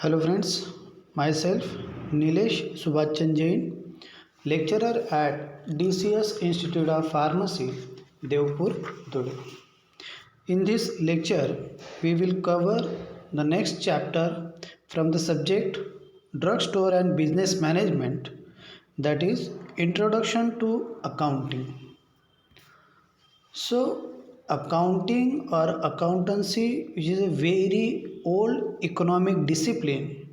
Hello friends, myself Nilesh Subhachan Jain, lecturer at DCS Institute of Pharmacy, Devpur, Dhule. In this lecture, we will cover the next chapter from the subject Drugstore and Business Management, that is Introduction to Accounting. So, accounting or accountancy, which is a very old economic discipline,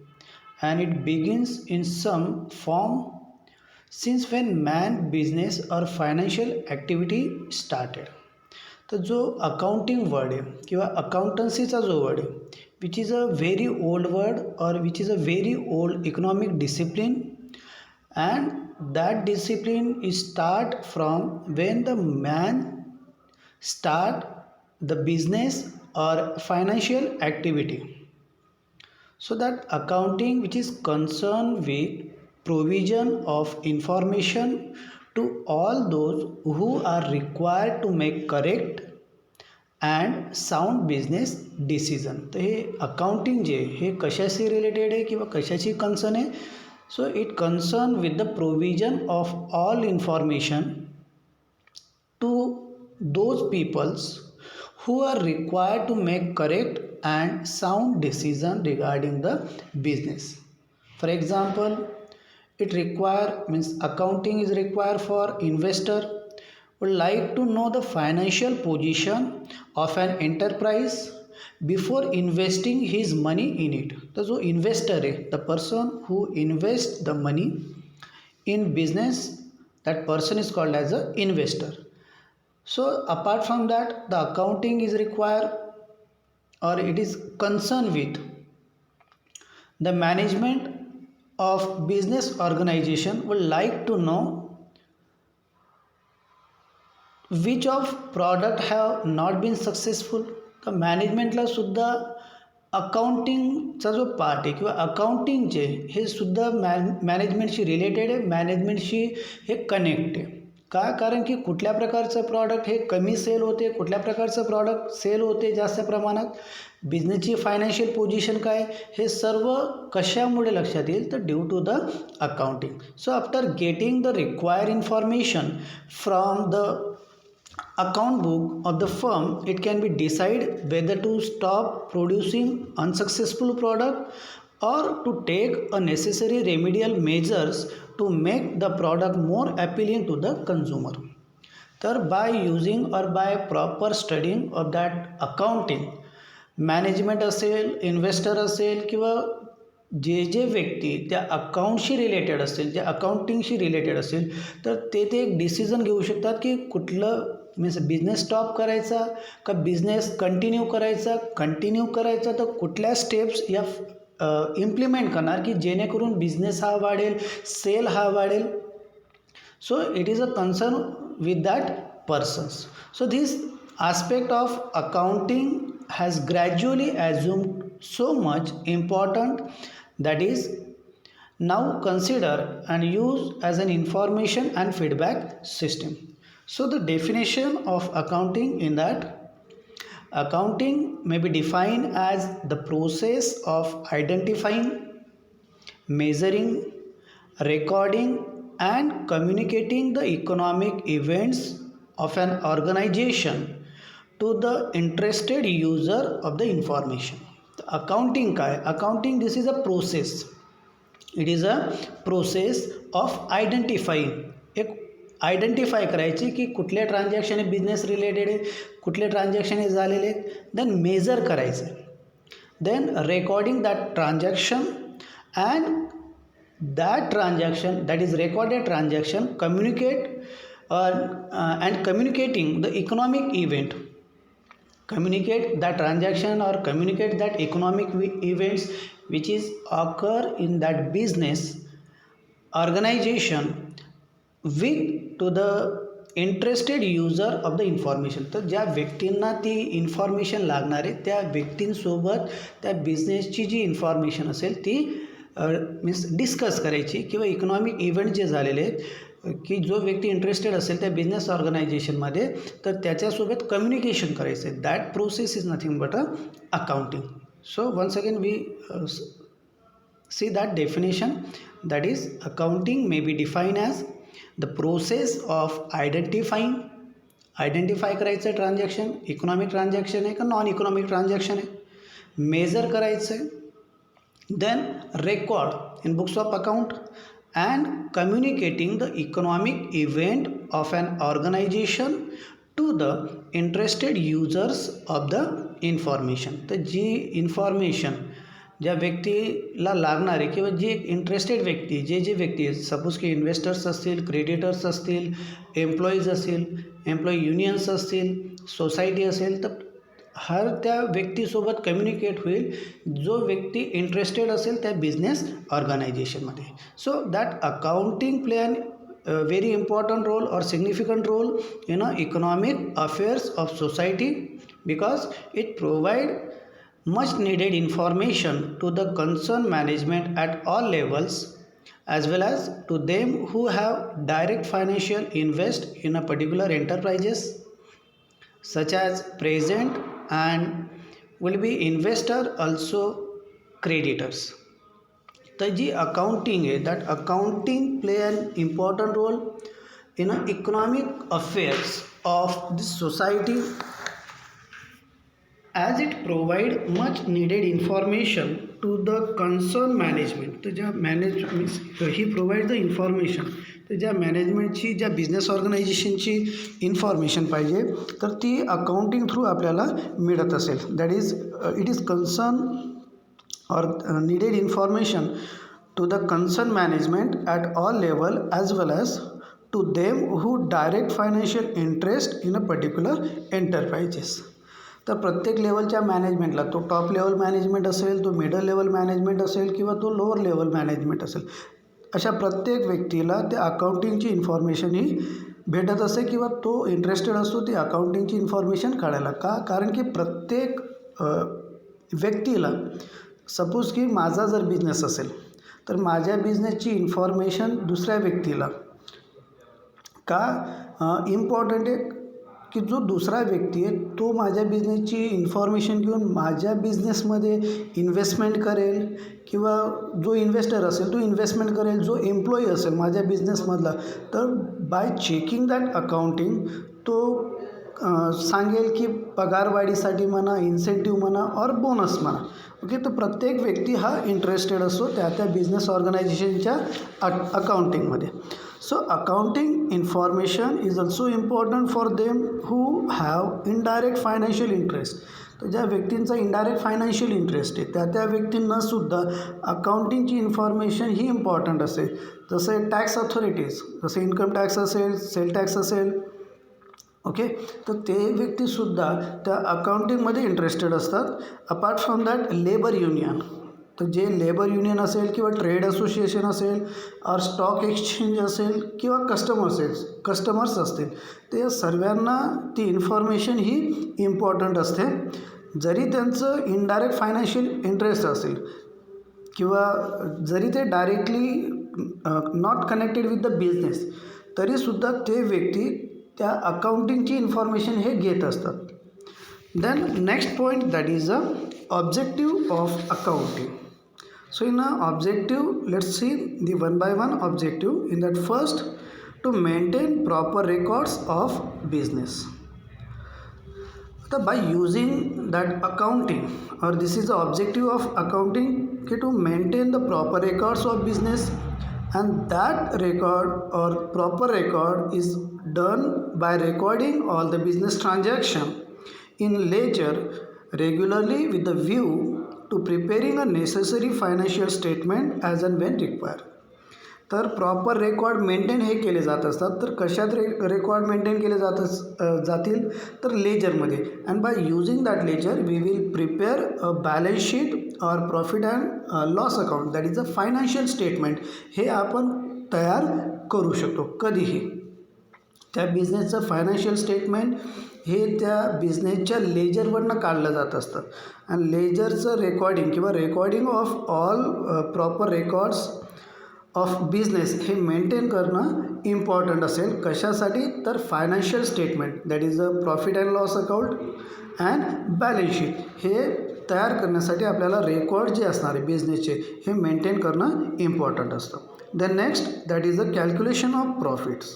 and it begins in some form since when man business or financial activity started. तर जो accounting word आहे किंवा अकाउंटन्सीचा जो word आहे which is a very old word or which is a very old economic discipline and that discipline is start from when the man start the business or financial activity. So that accounting which is concerned with provision of information to all those who are required to make correct and sound business decision. तर हे accounting जे हे कशाशी related आहे किंवा कशाची concern आहे. So it concern with the provision of all information to those peoples who are required to make correct and sound decision regarding the business. For example, it means accounting is required for investor would like to know the financial position of an enterprise before investing his money in it. तर जो investor आहे, the person who invests the money in business, that person is called as an investor. So apart from that, the accounting is required or it is concerned with the management of business organization would like to know which of product have not been successful. तर मॅनेजमेंटला सुद्धा अकाउंटिंगचा जो part आहे किंवा अकाउंटिंगचे हे सुद्धा मॅनेजमेंटशी related आहे, मॅनेजमेंटशी हे कनेक्ट आहे. का? कारण की कुठल्या प्रकारचं प्रॉडक्ट हे कमी सेल होते, कुठल्या प्रकारचं प्रॉडक्ट सेल होते जास्त प्रमाणात, बिझनेसची फायनान्शियल पोझिशन काय, हे सर्व कशामुळे लक्षात येईल तर due to the accounting. So after getting the required information from the account book of the firm, it can be decide whether to stop producing unsuccessful product or to take a necessary remedial measures to make the product more appealing to the consumer. तर by using or by proper studying of that accounting, management असेल, investor असेल किंवा जे व्यक्ती त्या अकाउंटशी related असतील, जे अकाउंटिंगशी related असेल, तर ते एक डिसिजन घेऊ शकतात की कुठलं मीन्स बिझनेस स्टॉप करायचा का बिझनेस कंटिन्यू करायचा तर कुठल्या स्टेप्स या इम्प्लिमेंट करणार की जेणेकरून बिझनेस हा वाढेल, सेल हा वाढेल. So it is a concern with that persons. So this aspect of accounting has gradually assumed so much important that is now considered and used as an information and feedback system. So the definition of accounting in that accounting may be defined as the process of identifying, measuring, recording and communicating the economic events of an organization to the interested user of the information. Accounting काय? Accounting, this is a process. It is a process of identifying. एक identify करायची की कुठल्या transaction हे business related आहे, कुठले transaction हे झालेले आहेत, देन मेजर करायचं, then recording that transaction and that transaction that is recorded transaction communicate and communicating the economic event, communicate that transaction or communicate that economic events which is occur in that business organization with to the interested user of the information. तर ज्या व्यक्तींना ती information लागणार आहे त्या व्यक्तींसोबत त्या बिझनेसची जी इन्फॉर्मेशन असेल ती मीन्स डिस्कस करायची किंवा इकॉनॉमिक इव्हेंट जे झालेले आहेत की जो व्यक्ती इंटरेस्टेड असेल त्या बिझनेस ऑर्गनायझेशनमध्ये तर त्याच्यासोबत कम्युनिकेशन करायचं आहे. That process is nothing but a accounting. So once again we See that definition, that is accounting may be defined as the process of identify करायचं ट्रान्झॅक्शन इकॉनॉमिक ट्रान्झॅक्शन आहे का नॉन इकॉनॉमिक ट्रान्झॅक्शन आहे, major करायचं आहे, then record in books of account and communicating the economic event of an organization to the interested users of the information. तर जी information ज्या व्यक्तीला लागणारे किंवा जी एक इंटरेस्टेड व्यक्ती जे व्यक्ती सपोज की इन्व्हेस्टर्स असतील, क्रेडिटर्स असतील, एम्प्लॉईज असतील, एम्प्लॉई युनियन्स असतील, सोसायटी असेल, तर हर त्या व्यक्तीसोबत कम्युनिकेट होईल जो व्यक्ती इंटरेस्टेड असेल त्या बिझनेस ऑर्गनायझेशनमध्ये. So that accounting play an very important role or significant role in economic affairs of society because it provide much needed information to the concerned management at all levels as well as to them who have direct financial invest in a particular enterprises such as present and will be investor also creditors. तर जी accounting आहे that accounting play an important role in economic affairs of this society as it provide much needed information to the concern management. तर ज्या ही provide the information, तर ज्या मॅनेजमेंटची ज्या business ऑर्गनायझेशनची information पाहिजे तर ती अकाउंटिंग थ्रू आपल्याला मिळत असेल. That is it is concern or needed information to the concerned management at all level as well as to them who direct financial interest in a particular enterprises. तर प्रत्येक लेवलच्या मॅनेजमेंटला, तो top level management असेल, तो middle level management असेल किंवा तो lower level management असेल, अशा प्रत्येक व्यक्तीला त्या अकाउंटिंगची इन्फॉर्मेशन ही भेटत असते किंवा तो इंटरेस्टेड असतो ती अकाउंटिंगची इन्फॉर्मेशन काढायला. का? कारण की प्रत्येक व्यक्तीला सपोज की माझा जर बिझनेस असेल तर माझ्या बिझनेसची इन्फॉर्मेशन दुसऱ्या व्यक्तीला का इम्पॉर्टंट आहे की जो दुसरा व्यक्ती आहे तो माझ्या बिझनेसची इन्फॉर्मेशन घेऊन माझ्या बिझनेसमध्ये इन्व्हेस्टमेंट करेल किंवा जो इन्व्हेस्टर असेल तो इन्व्हेस्टमेंट करेल, जो एम्प्लॉई असेल माझ्या बिझनेसमधला तर बाय चेकिंग दॅट अकाउंटिंग तो सांगेल की पगारवाढीसाठी म्हणा, इन्सेंटिव्ह म्हणा और बोनस म्हणा. ओके, तर प्रत्येक व्यक्ती हा इंटरेस्टेड असतो त्या बिझनेस ऑर्गनायझेशनच्या अकाउंटिंगमध्ये. So accounting information is also important for them who have indirect financial interest. तर ज्या व्यक्तींचा इनडायरेक्ट फायनान्शियल इंटरेस्ट आहे त्या व्यक्तींनासुद्धा अकाउंटिंगची इन्फॉर्मेशन ही इम्पॉर्टंट असेल. जसे टॅक्स अथॉरिटीज, जसे इन्कम टॅक्स असेल, सेल टॅक्स असेल, ओके, तर ते व्यक्तीसुद्धा त्या अकाउंटिंगमध्ये इंटरेस्टेड असतात. Apart from that labour union, तर जे लेबर युनियन असेल किंवा ट्रेड असोसिएशन असेल और स्टॉक एक्सचेंज असेल किंवा कस्टमर्स असतील, ते सर्वांना ती इन्फॉर्मेशन ही इम्पॉर्टंट असते. जरी त्यांचं इनडायरेक्ट फायनान्शियल इंटरेस्ट असेल किंवा जरी ते directly not connected with the business तरीसुद्धा ते व्यक्ती त्या अकाउंटिंगची इन्फॉर्मेशन हे घेत असतात. Then next point that is a objective of accounting. So in a objective let's see the one by one objective. In that first, to maintain proper records of business. आता by using that accounting or this is the objective of accounting की to maintain the proper records of business and that record or proper record is done by recording all the business transaction in ledger regularly with the view to preparing a necessary financial statement as and when required. तर proper record maintain हे केले जात असतात. तर कशात record maintain केले जातील तर लेजरमध्ये. And by using that ledger we will prepare a balance sheet or profit and loss account that is a financial statement. हे आपण तयार करू शकतो कधीही. त्या बिझनेसचं फायनान्शियल स्टेटमेंट हे त्या बिझनेसच्या लेजरवरनं काढलं जात असतं. आणि लेजरचं रेकॉर्डिंग किंवा recording of all proper records of business हे मेंटेन करणं इम्पॉर्टंट असेल. कशासाठी तर financial statement that is a profit and loss account and balance sheet हे तयार करण्यासाठी आपल्याला रेकॉर्ड जे असणार आहे बिझनेसचे हे मेंटेन करणं इम्पॉर्टंट असतं. Then next that is the calculation of profits.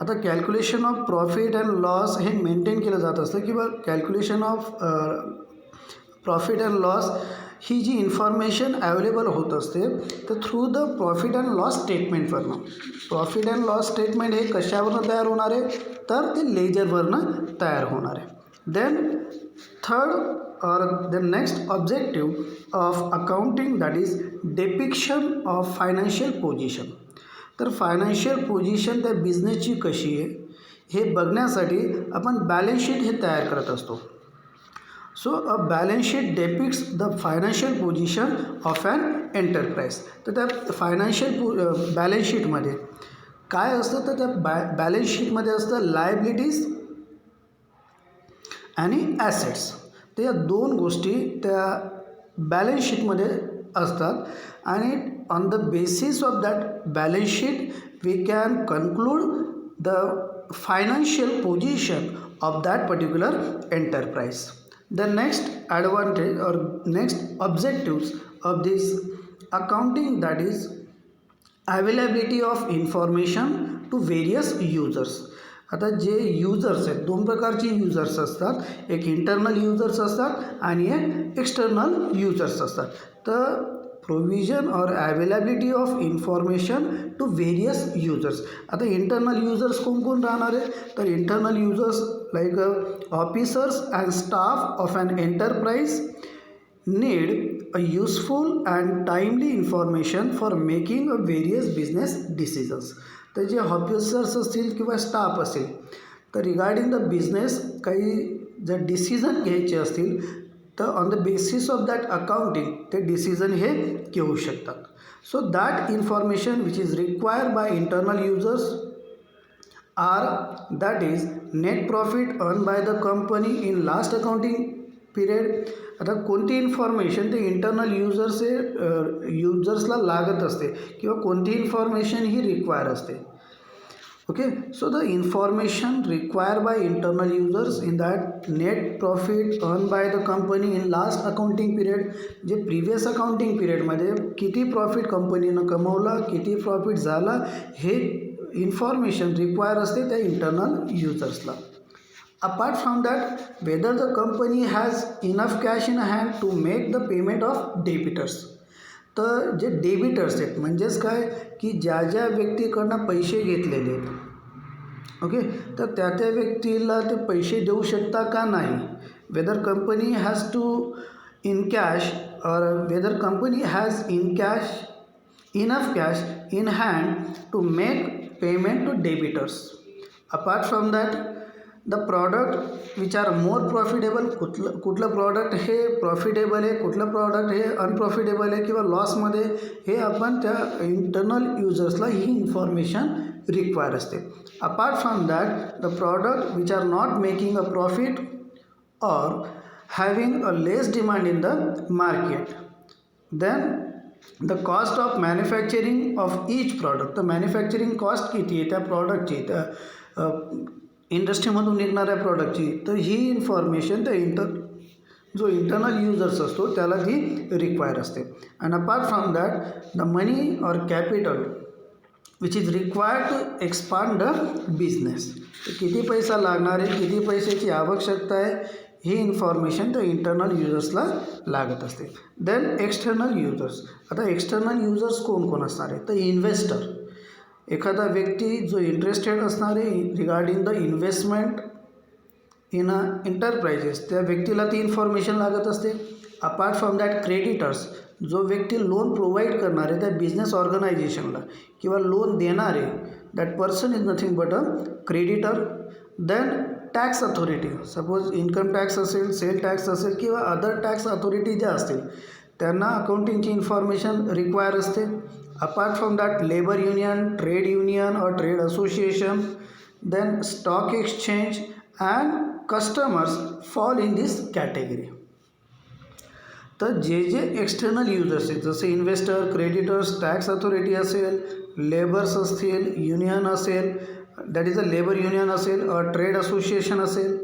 आता calculation of profit and loss हे मेंटेन केलं जात असतं किंवा calculation of profit and loss ही जी इन्फॉर्मेशन अवेलेबल होत असते तर through the profit and loss स्टेटमेंटवरनं. प्रॉफिट अँड लॉस स्टेटमेंट हे कशावरनं तयार होणार आहे तर ते लेजरवरनं तयार होणार आहे. Then third or the next objective of accounting that is depiction of financial position. तर फायनान्शियल पोझिशन त्या बिझनेसची कशी आहे हे बघण्यासाठी आपण बॅलन्स शीट हे तयार करत असतो. So a balance sheet depicts the financial position of an enterprise. तर त्या फायनान्शियल बॅलन्स शीटमध्ये काय असतं तर त्या बॅलन्स शीटमध्ये असतं लायबिलिटीज आणि ॲसेट्स. तर या दोन गोष्टी त्या बॅलन्स शीटमध्ये असतात आणि on the basis of that balance sheet we can conclude the financial position of that particular enterprise. The next advantage or next objectives of this accounting that is availability of information to various users. आता जे users आहेत दोन प्रकारचे users असतात, एक internal users असतात आणि एक एक्सटर्नल युजर्स असतात. तर provision or availability of information to various users. आता इंटरनल युजर्स कोण कोण राहणार आहे तर internal users like officers and staff of an enterprise need a useful and timely information for making a various business decisions. तर जे officers असतील किंवा स्टाफ असेल तर रिगार्डिंग द बिझनेस काही जर डिसिजन घ्यायचे असतील तर on the basis of that accounting ते डिसिजन हे घेऊ शकतात. So that information which is required by internal users are that is net profit earn by the company in last accounting period. आता कोणती इन्फॉर्मेशन ते इंटरनल युजर्सला लागत असते किंवा कोणती इन्फॉर्मेशन ही रिक्वायर असते. Okay, so the information require bye internal users in that net profit earn by the company in last accounting period. जे प्रिव्हियस अकाउंटिंग पिरियडमध्ये किती प्रॉफिट कंपनीनं कमवला, किती प्रॉफिट झाला हे इन्फॉर्मेशन रिक्वायर असते त्या internal युजर्सला. Apart from that, whether the company has enough cash in hand to make the payment of debitors. तर जे डेबिटर्स आहेत म्हणजेच काय की ज्या ज्या व्यक्तीकडनं पैसे घेतलेले आहेत, ओके, तर त्या त्या व्यक्तीला ते पैसे देऊ शकता का नाही. Whether company has to in cash or whether company has enough cash in hand to make payment to debtors. Apart from that the product which are more profitable. कुठलं प्रॉडक्ट हे प्रॉफिटेबल आहे, कुठलं प्रॉडक्ट हे unprofitable आहे किंवा लॉसमध्ये, हे आपण त्या इंटरनल युजर्सला ही इन्फॉर्मेशन रिक्वायर असते. Apart from that the product which are not making a profit or having a less demand in the market. Then the cost of manufacturing of each product. तर manufacturing cost किती आहे त्या प्रॉडक्टची, त्या इंडस्ट्रीमधून निघणाऱ्या प्रॉडक्टची, तर ही इन्फॉर्मेशन त्या जो इंटरनल युजर्स असतो त्याला ती रिक्वायर असते. And apart from that the money or capital which is required to expand the business. किती पैसा लागणार आहे, किती पैशाची आवश्यकता आहे ही इन्फॉर्मेशन त्या इंटरनल युजर्सला लागत असते. Then external users. आता एक्सटर्नल युजर्स कोण कोण असणार आहे तर इन्व्हेस्टर. एखादा व्यक्ती जो इंटरेस्टेड असणार आहे regarding the investment in a enterprises, त्या व्यक्तीला ती इन्फॉर्मेशन लागत असते. Apart from that creditors. जो व्यक्ती लोन प्रोव्हाइड करणार आहे त्या बिझनेस ऑर्गनायझेशनला किंवा लोन देणारे, that person is nothing but a creditor. Then tax authority. Suppose income tax असेल, सेल टॅक्स असेल किंवा अदर टॅक्स अथॉरिटी ज्या असतील त्यांना अकाउंटिंगची इन्फॉर्मेशन रिक्वायर असते. Apart from that labour union, trade union or trade association, then stock exchange and customers fall in this category. तर जे जे एक्सटर्नल युजर्स आहेत जसे इन्व्हेस्टर, क्रेडिटर्स, टॅक्स अथॉरिटी असेल, लेबर्स असतील, युनियन असेल, that is a labour union असेल, trade association असेल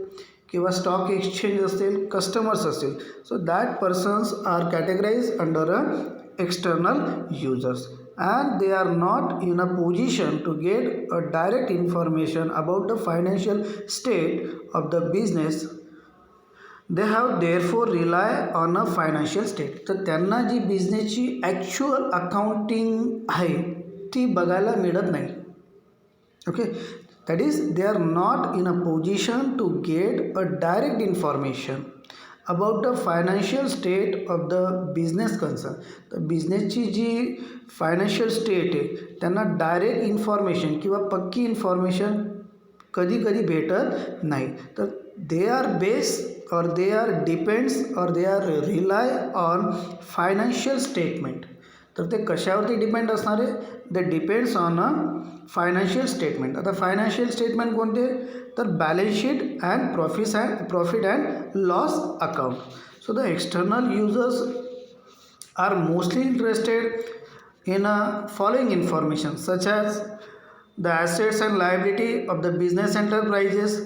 किंवा स्टॉक एक्सचेंज असेल, कस्टमर्स असेल, so that persons are categorise under a external users and they are not in a position to get a direct information about the financial state of the business. They have therefore rely on a financial state. तर त्यांना जी बिझनेसची actual accounting आहे ती बघायला मिळत नाही. Okay, that is they are not in a position to get a direct information about the financial state of the business concern. तर बिझनेसची जी फायनान्शियल स्टेट आहे त्यांना डायरेक्ट इन्फॉर्मेशन किंवा पक्की इन्फॉर्मेशन कधी कधी भेटत नाही. तर they R base or they are depends or they are rely on financial statement. तर ते कशावरती डिपेंड असणार आहे? They depends on a financial statement. आता फायनान्शियल स्टेटमेंट कोणते? तर balance sheet and profit and loss account. So the external users are mostly interested in following information such as the assets and liability of the business enterprises.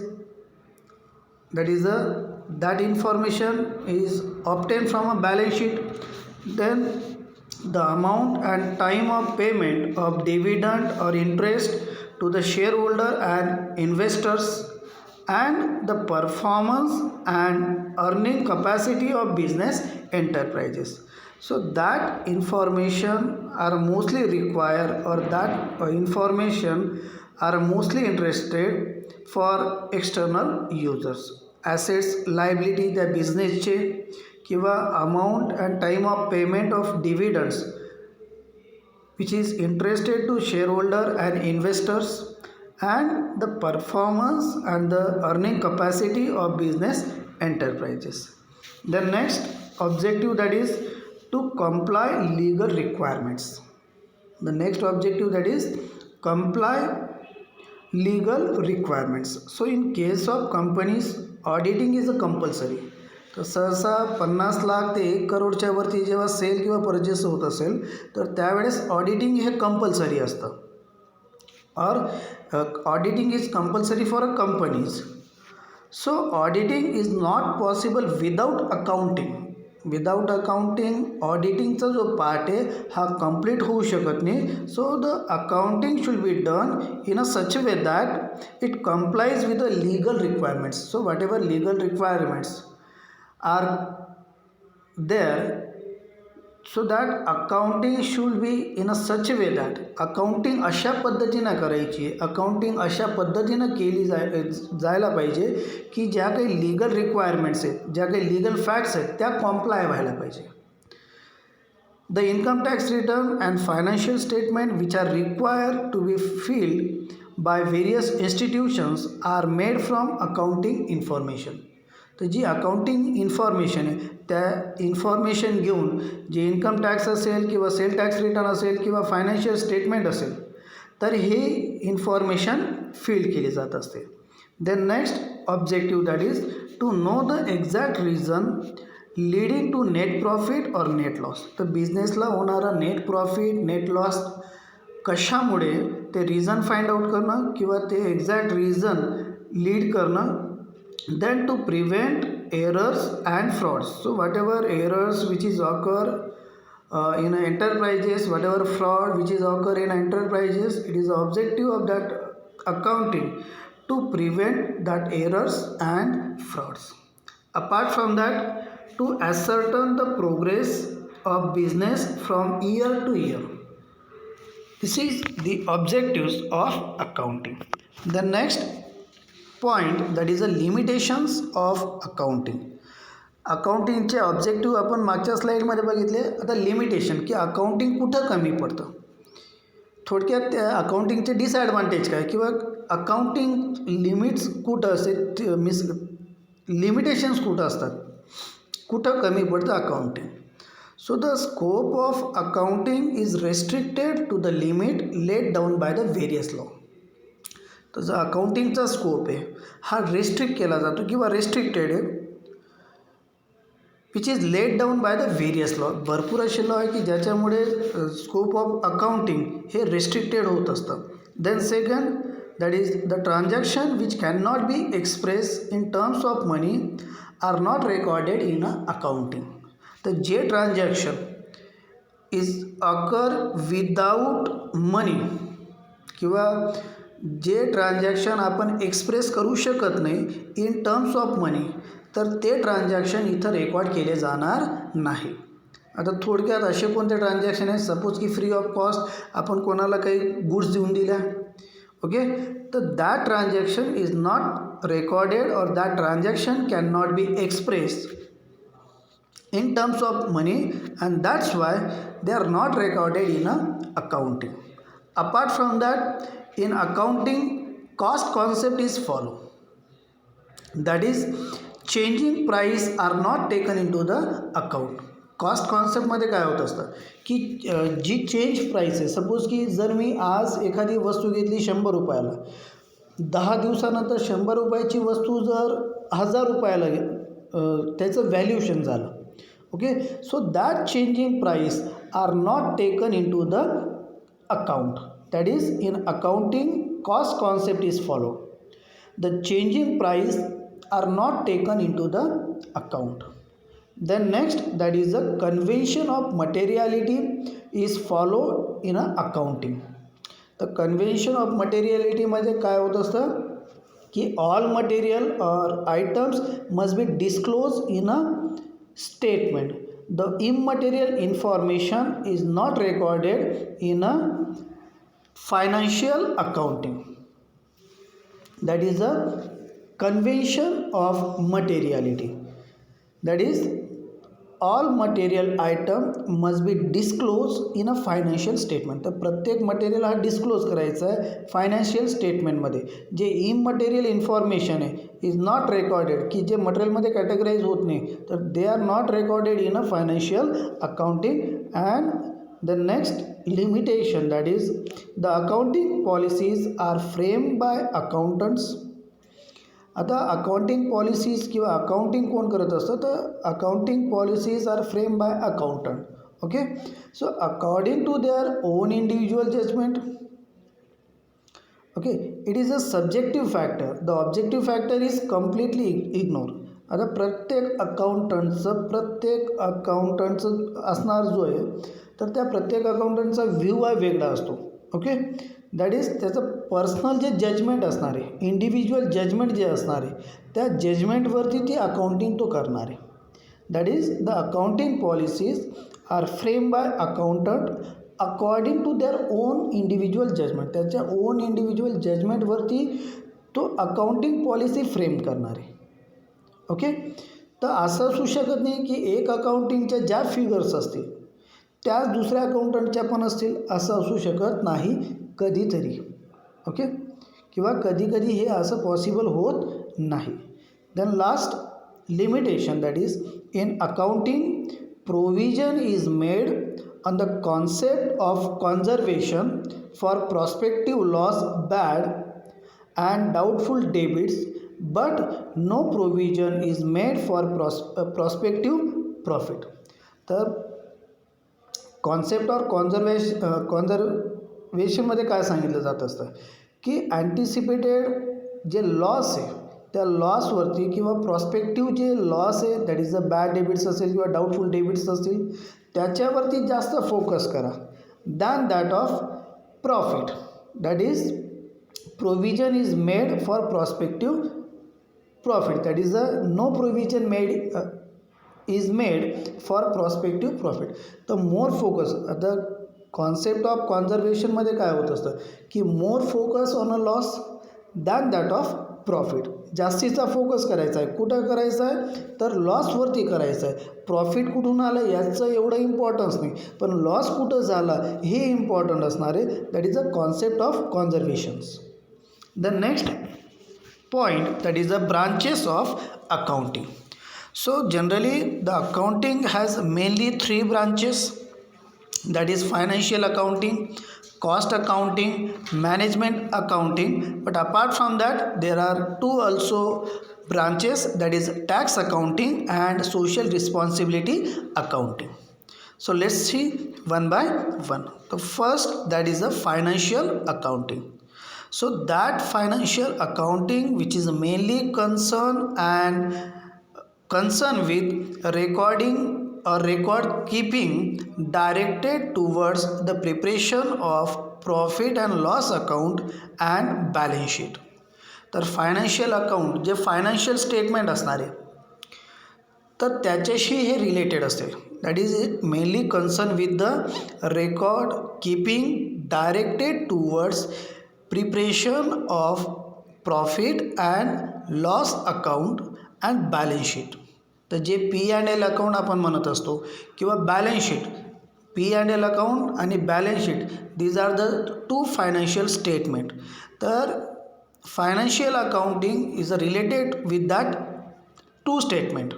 That information is obtained from a balance sheet. Then the amount and time of payment of dividend or interest to the shareholder and investors, and the performance and earning capacity of business enterprises. So that information are mostly required, or that information are mostly interested for external users. Assets liability त्या बिझनेसचे, किंवा amount and time of payment of dividends which is interested to shareholder and investors, and the performance and the earning capacity of business enterprises. The next objective that is to comply legal requirements. The next objective that is comply legal requirements. So in case of companies, auditing is a compulsory. तर सहसा 50 लाख ते 1 करोडच्या वरती जेव्हा sale किंवा purchase होत असेल तर त्यावेळेस ऑडिटिंग हे कंपल्सरी असतं. Or auditing is compulsory for a companies. So auditing is not possible without accounting. Without accounting ऑडिटिंगचा जो पार्ट आहे हा कंप्लीट होऊ शकत नाही. So the accounting should be done in a such way that it complies with the legal requirements. So what legal requirements are there, so that accounting should be in a such way that accounting अशा पद्धतीनं करायची, accounting अशा पद्धतीनं केली जायला पाहिजे की ज्या काही लीगल रिक्वायरमेंट्स आहेत, ज्या काही लीगल फॅक्ट्स आहेत त्या कॉम्प्लाय व्हायला पाहिजे. The income tax return and financial statement which are required to be filled by various institutions are made from accounting information. तर जी अकाउंटिंग इन्फॉर्मेशन आहे त्या इन्फॉर्मेशन घेऊन जे इन्कम टॅक्स असेल किंवा सेल टॅक्स रिटर्न असेल किंवा फायनान्शियल स्टेटमेंट असेल तर हे इन्फॉर्मेशन फील केली जात असते. Then next objective that is to know the exact reason leading to net profit or net loss. तर बिझनेसला होणारा नेट प्रॉफिट नेट लॉस कशामुळे ते रिझन फाइंड आउट करणं किंवा ते एक्झॅक्ट रिझन लीड करणं. Then to prevent errors and frauds. So whatever errors which is occur in enterprises, whatever fraud which is occur in enterprises, it is the objective of that accounting to prevent that errors and frauds. Apart from that, to ascertain the progress of business from year to year. This is the objectives of accounting. The next point that is a limitations of accounting. अकाउंटिंगचे objective आपण मागच्या स्लाईडमध्ये बघितले. आता limitation की accounting कुठं कमी पडतं, थोडक्यात त्या अकाउंटिंगचे डिसॲडव्हान्टेज काय किंवा अकाउंटिंग लिमिट्स कुठं असेल, मिस लिमिटेशन्स कुठं असतात, कुठं कमी पडतं accounting. So the scope of accounting is restricted to the limit let down by the various law. तर जो अकाउंटिंगचा स्कोप आहे हा रेस्ट्रिक्ट केला जातो किंवा रेस्ट्रिक्टेड आहे which is let down by the various law. भरपूर असे लॉ आहे की ज्याच्यामुळे स्कोप ऑफ अकाउंटिंग हे रेस्ट्रिक्टेड होत असतं. Then second, that is the transaction which cannot be expressed in terms of money are not recorded in a accounting. तर जे ट्रान्झॅक्शन इज अकर विदाऊट मनी किंवा जे ट्रान्झॅक्शन आपण एक्सप्रेस करू शकत नाही इन टर्म्स ऑफ मनी, तर ते ट्रान्झॅक्शन इथं रेकॉर्ड केले जाणार नाही. आता थोडक्यात असे कोणते ट्रान्झॅक्शन आहे, सपोज की फ्री ऑफ कॉस्ट आपण कोणाला काही गुड्स देऊन दिल्या, ओके, तर that transaction is not recorded or that transaction can not be expressed in terms of money and that's why they are not recorded in a accounting. Apart from that, in accounting, cost concept is follow, that is changing price are not taken into the account. Cost कॉन्सेप्टमध्ये काय होत असतं की जी change price आहे, suppose की जर मी आज एखादी वस्तू घेतली 100 रुपयाला, 10 दिवसानंतर 100 रुपयाची वस्तू जर 1000 रुपयाला त्याचं व्हॅल्युएशन झालं, okay, so that changing price are not taken into the account. That is, in accounting, cost concept is followed. The changing price are not taken into the account. Then next, that is the convention of materiality is followed in a accounting. The convention of materiality मध्ये काय होत असतं की all material or items must be disclosed in a statement. The immaterial information is not recorded in a financial accounting. That is a convention of materiality. That is, all material item must be disclosed in a financial statement. तर प्रत्येक material हा disclose करायचा आहे financial स्टेटमेंटमध्ये. जे immaterial information आहे is not recorded, की जे मटेरियलमध्ये कॅटेगराईज होत नाही, तर they are not recorded in a financial accounting. And the next limitation, that is the accounting policies are framed by accountants. आता अकाउंटिंग पॉलिसीज किंवा अकाउंटिंग कोण करत असतं, तर accounting policies are frame by accountant. Okay, so according to their own individual judgement. Okay, it is a subjective factor, the objective factor is completely ignore. आता प्रत्येक अकाउंटंटचं असणार जो आहे, तर त्या प्रत्येक अकाउंटंटचा व्ह्यू हा वेगळा असतो. ओके, दॅट इज त्याचं पर्सनल जे जजमेंट असणार आहे, इंडिव्हिज्युअल जजमेंट जे असणार आहे, त्या जजमेंटवरती ती अकाउंटिंग तो करणार आहे. That is the accounting policies are frame by accountant according to their own individual judgement. त्याच्या ओन इंडिव्हिज्युअल जजमेंटवरती तो अकाउंटिंग पॉलिसी फ्रेम करणार आहे. ओके, तर असं असू शकत नाही की एक अकाउंटिंगच्या ज्या फिगर्स असतील त्याच दुसऱ्या अकाउंटंटच्या पण असतील, असं असू शकत नाही कधीतरी. ओके, किंवा कधीकधी हे असं पॉसिबल होत नाही. Then last limitation, that is in accounting provision is made on the concept of conservation for prospective loss bad and doubtful debits, but no provision is made for prospective profit. तर concept or कॉन्झर्वेशनमध्ये काय सांगितलं जात असतं की अँटिसिपेटेड जे loss आहे त्या लॉसवरती किंवा प्रॉस्पेक्टिव्ह जे लॉस आहे, that is the bad debits असेल किंवा डाऊटफुल डेबिट्स असतील, त्याच्यावरती जास्त फोकस करा than that of profit. That is provision is made for prospective profit. That is a no provision made is made for prospective profit. तर more focus, आता concept of कॉन्झर्वेशनमध्ये काय होत असतं की more focus on a loss than that of profit. जास्तीचा focus करायचा आहे, कुठं करायचा आहे, तर लॉसवरती करायचा आहे. प्रॉफिट कुठून आलं याचं एवढं इम्पॉर्टन्स नाही, पण लॉस कुठं झाला हे इम्पॉर्टंट असणार आहे. That is a concept of conservations. The next point, that is the branches of accounting. So generally the accounting has mainly 3 branches, that is financial accounting, cost accounting, management accounting. But apart from that there are 2 also branches, that is tax accounting and social responsibility accounting. So let's see one by one. The first, that is the financial accounting. So that financial accounting which is mainly concern with recording or record keeping directed towards the preparation of profit and loss account and balance sheet. तर financial account जे financial statement असणार आहे तर त्याच्याशी हे related असेल. That is it mainly concern with the record keeping directed towards preparation of profit and loss account and balance sheet. तर जे P&L अकाउंट आपण म्हणत असतो किंवा बॅलन्स शीट, P&L अकाउंट आणि balance sheet these are the two financial statement. तर financial accounting is related with that two statement,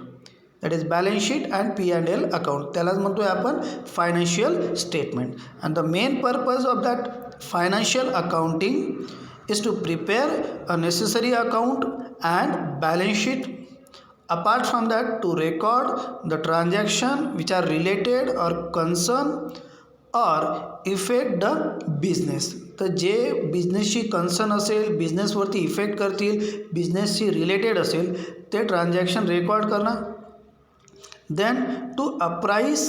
that is balance sheet and P&L account. त्यालाच म्हणतोय आपण financial statement. And the main purpose of that financial accounting is to prepare a necessary account and balance sheet. Apart from that, to record the transaction which are related or concern or affect the business. तर जे बिझनेसशी concern असेल, बिझनेसवरती effect करतील, बिझनेसशी related असेल ते transaction record करणं. Then to apprise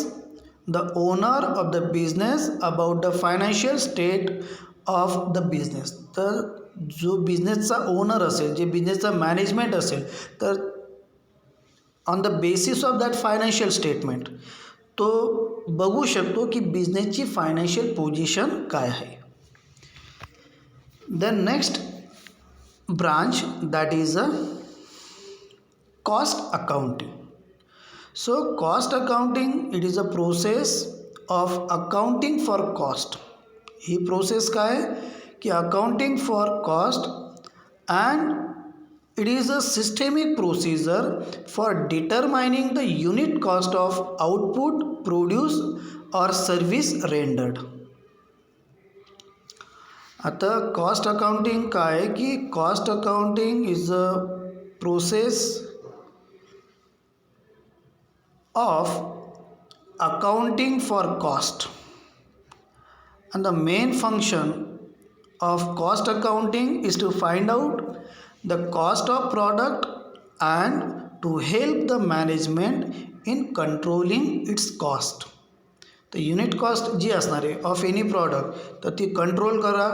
the owner of the business about the financial state of the business. तर जो बिझनेसचा owner असेल, जे बिझनेसचा मॅनेजमेंट असेल, तर on the basis of that financial statement तो बघू शकतो की बिझनेसची फायनान्शियल पोझिशन काय आहे. The next branch that is a cost accounting. So cost accounting it is a process of accounting for cost. He process काय की accounting for cost and it is a systemic procedure for determining the unit cost of output, produce or service rendered. आता cost accounting काय की cost accounting is a process of accounting for cost and the main function of cost accounting is to find out the cost of product and to help the management in controlling its cost. तर unit cost जी असणार आहे of any product तर ती control करा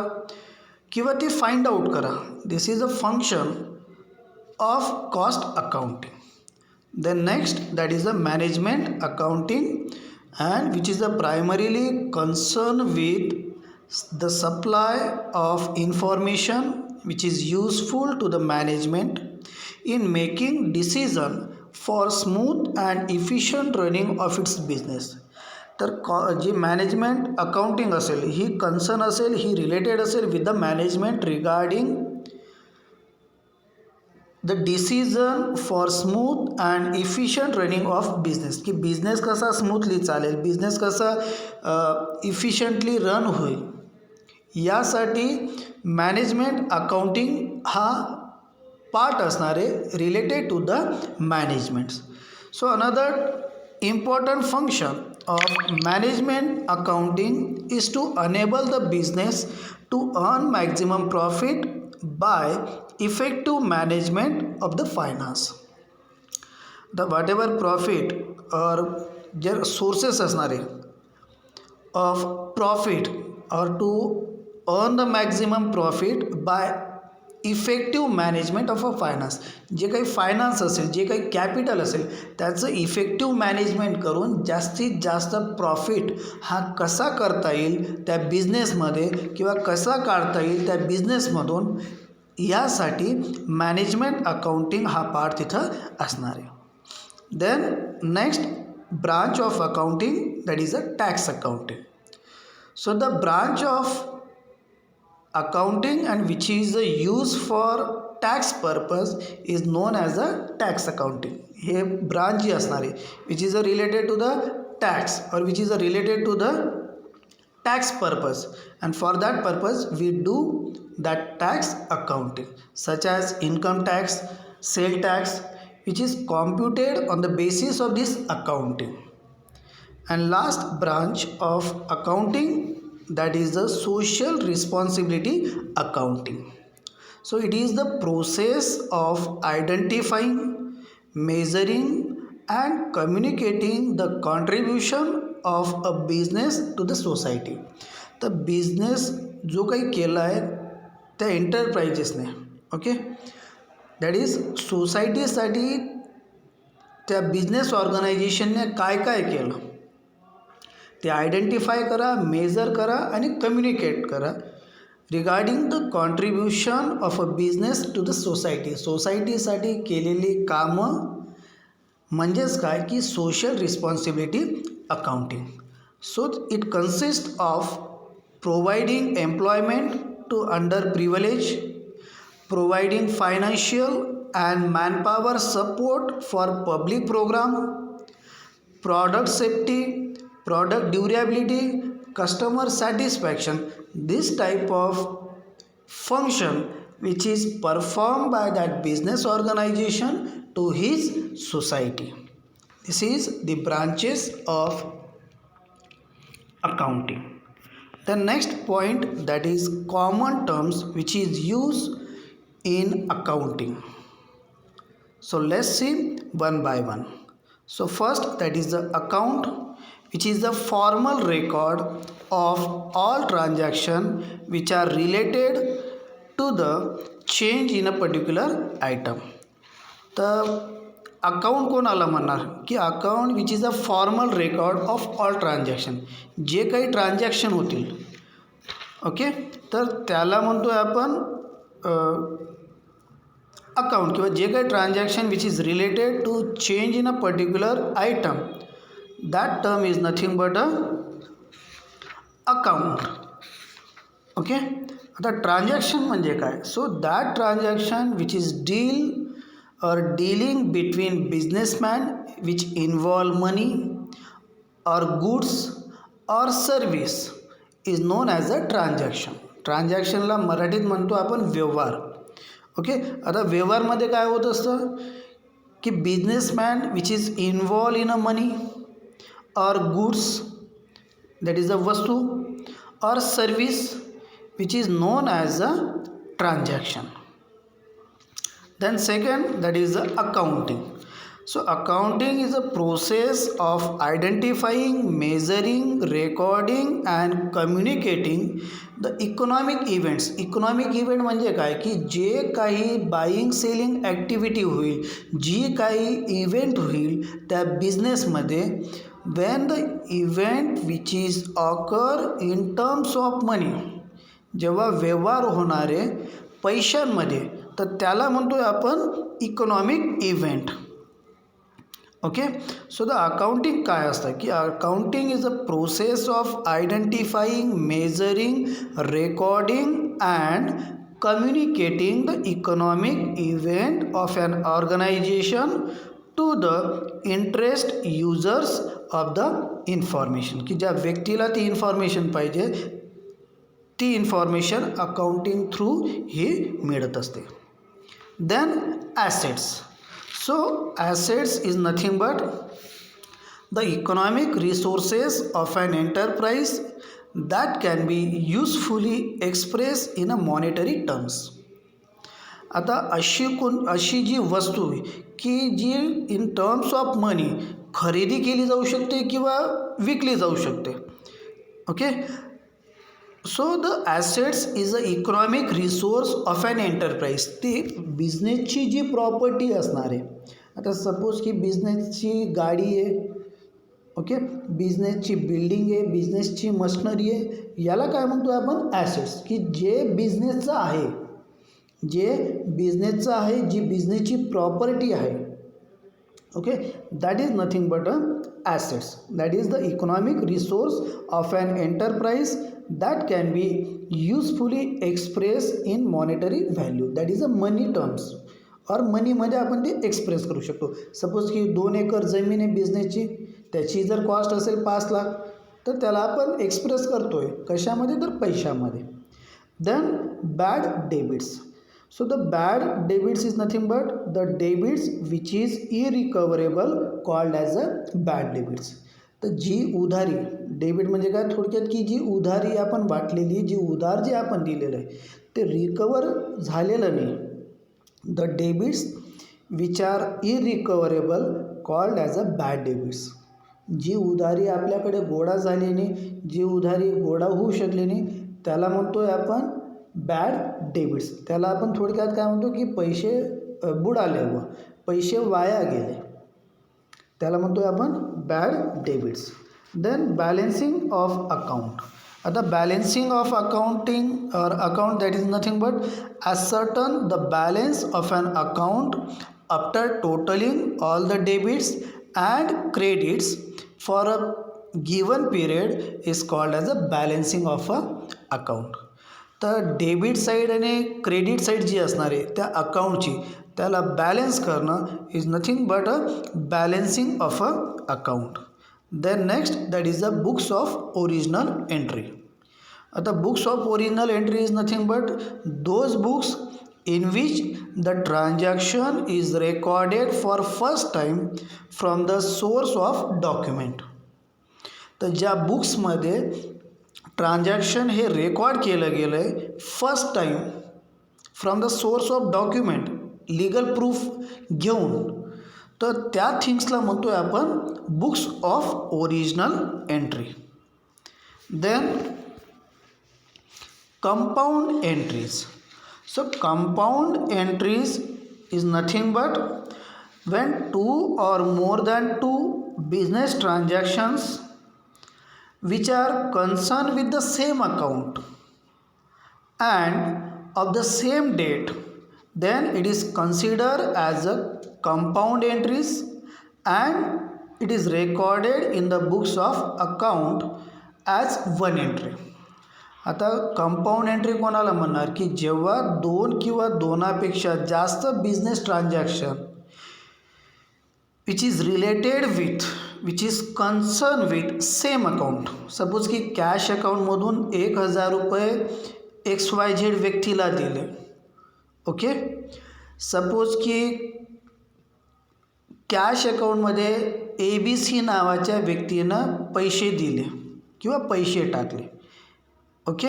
किंवा ती find out करा. This is a function of cost accounting. Then next that is a management accounting and which is the primarily concerned with the supply of information which is useful to the management in making decision for smooth and efficient running of its business. तर जी management accounting असेल ही concern असेल, ही related असेल with the management regarding the decision for smooth and efficient running of business. की business कसा smoothly चालेल, business कसा इफिशियंटली रन होईल, यासाठी मॅनेजमेंट अकाउंटिंग हा पार्ट असणार आहे related to the managements. So another important function of management accounting is to enable the business to earn maximum profit by effective management of the finance. The whatever profit or जे sources असणारे of profit or to earn the maximum profit by effective management of a finance. जे काही finance असेल, जे काही capital असेल त्याचं effective management करून जास्तीत जास्त प्रॉफिट हा कसा करता येईल त्या बिझनेसमध्ये किंवा कसा काढता येईल त्या बिझनेसमधून, यासाठी मॅनेजमेंट अकाउंटिंग हा पार्ट तिथं असणार आहे. Then next branch of accounting that is a tax accounting. So the branch of accounting and which is used for tax purpose is known as a tax accounting. हे branch जी असणार आहे which is related to the tax or which is related to the tax purpose, and for that purpose we do that tax accounting such as income tax, sale tax, which is computed on the basis of this accounting. And last branch of accounting that is the social responsibility accounting. So it is the process of identifying, measuring and communicating the contribution of a business to the society. तर business जो काही केला आहे त्या एंटरप्राइजेसने, okay, that is सोसायटीसाठी त्या business ऑर्गनायझेशनने काय काय केलं ते आयडेंटिफाय करा, मेजर करा आणि कम्युनिकेट करा regarding the contribution of a business to the society. सोसायटीसाठी केलेली कामं म्हणजेच काय की social responsibility accounting. So it consist of providing employment to under privilege, providing financial and manpower support for public program, product safety, product durability, customer satisfaction. This type of function which is performed by that business organization to his society. This is the branches of accounting. The next point, that is common terms which is used in accounting. So let's see one by one. So first, that is the account, which is the formal record of all transactions which are related to the change in a particular item. तर account कोणाला म्हणणार की account which is a formal record of all transaction. जे काही transaction होतील, okay, तर त्याला म्हणतो आहे आपण अकाउंट, किंवा जे काही transaction which is related to change in a particular item, that term is nothing but a account. Okay, आता ट्रान्झॅक्शन म्हणजे काय? So that transaction which is dealing between businessman which involve money or goods or service is known as a transaction. ट्रान्झॅक्शनला मराठीत म्हणतो आपण व्यवहार. Okay, आता व्यवहारमध्ये काय होत असतं की businessman which is involve in a money or goods, that is अ वस्तू, और service which is known as a transaction. Then second, that is the accounting. So accounting is a process of identifying, measuring, recording and communicating the economic events. Economic event म्हणजे काय की जे काही buying selling activity होईल, जी काही event होईल त्या बिझनेसमध्ये, when the event which is occur in terms of money, जेव्हा व्यवहार होणारे पैशांमध्ये, तर त्याला म्हणतोय आपण economic event. Okay, so the accounting काय असतं की accounting is a process of identifying, measuring, recording and communicating the economic event of an organisation to the interest users of the information. की ज्या व्यक्तीला ती इन्फॉर्मेशन पाहिजे ती इन्फॉर्मेशन अकाउंटिंग थ्रू ही मिळत असते. Then assets. So assets is nothing but the economic resources of an enterprise that can be usefully expressed in a monetary terms. आता अशी जी वस्तू की जी इन टर्म्स ऑफ मनी खरेदी केली जाऊ शकते किंवा विकली जाऊ शकते. Okay, so the assets is a economic resource of an enterprise. ती बिझनेसची जी प्रॉपर्टी असणार आहे. आता सपोज की बिझनेसची गाडी आहे, ओके, बिझनेसची बिल्डिंग आहे, बिझनेसची मशनरी आहे, याला काय म्हणतो आपण ॲसेट्स. की जे बिझनेसचं आहे, जी बिझनेसची प्रॉपर्टी आहे, okay, that is nothing but a assets. That is the economic resource of an enterprise that can be usefully expressed in monetary value. That is a money terms. और मनीमध्ये आपण ते एक्सप्रेस करू शकतो. सपोज की 2 acre जमीन आहे बिझनेसची, त्याची जर कॉस्ट असेल 5 लाख, तर त्याला आपण एक्सप्रेस करतोय कशामध्ये, तर पैशामध्ये. Then bad debits. So the bad debits is nothing but the debits which is irrecoverable called as a bad debits. तर जी उधारी, डेबिट म्हणजे काय थोडक्यात की जी उधारी आपण वाटलेली, जी उधार जे आपण दिलेलं आहे ते रिकवर झालेलं नाही. The debits which are irrecoverable called as a bad debits. जी उधारी आपल्याकडे गोळा झाली नाही, जी उधारी गोळा होऊ शकली नाही, त्याला म्हणतोय आपण बॅड डेबिट्स. त्याला आपण थोडक्यात काय म्हणतो की पैसे बुडाले व पैसे वाया गेले, त्याला म्हणतोय आपण bad debits. Then balancing of account. आता balancing of accounting or account that is nothing but ascertain the balance of an account after totaling all the debits and credits for a given period is called as a balancing of a account. तर debit side आणि credit side जी असणार आहे त्या अकाउंटची, त्याला balance करणं is nothing but a balancing of a account. Then next that is the books of original entry. आता books of original entry is nothing but those books in which the transaction is recorded for first time from the source of document. तर ज्या बुक्समध्ये transaction हे record केलं गेलं आहे first time from the source of document, legal proof घेऊन, तर त्या थिंग्सला म्हणतोय आपण books of original entry. Then compound entries. So compound entries is nothing but when two or more than two business transactions which are concerned with the same account and of the same date, then it is considered as a compound entries and it is recorded in the books of account as one entry. आता compound entry कोणाला म्हणणार की जेव्हा दोन किंवा दोनापेक्षा जास्त business transaction which is related with, which is concern with same account. Suppose की cash अकाउंटमधून 1,000 रुपये XYZ व्यक्तीला दिले. ओके, सपोज की कॅश अकाउंटमध्ये ABC नावाच्या व्यक्तीनं पैसे दिले किंवा पैसे टाकले. ओके,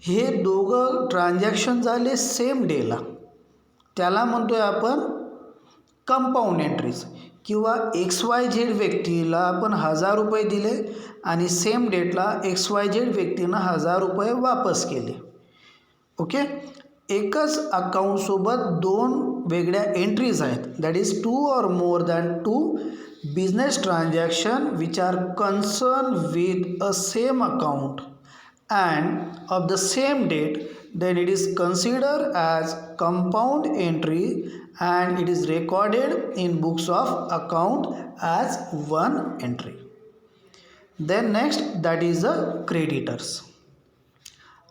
हे दोघं ट्रान्झॅक्शन झाले सेम डेला, त्याला म्हणतोय आपण कंपाऊंड एंट्रीज. किंवा XYZ व्यक्तीला आपण 1,000 रुपये दिले आणि सेम डेटला XYZ व्यक्तीनं 1,000 रुपये वापस केले. ओके, एकच अकाउंटसोबत दोन वेगळ्या एंट्रीज आहेत, that is two or more than two business transaction which are concern with a same account and of the same date, then it is considered as compound entry and it is recorded in books of account as one entry. Then next that is the creditors.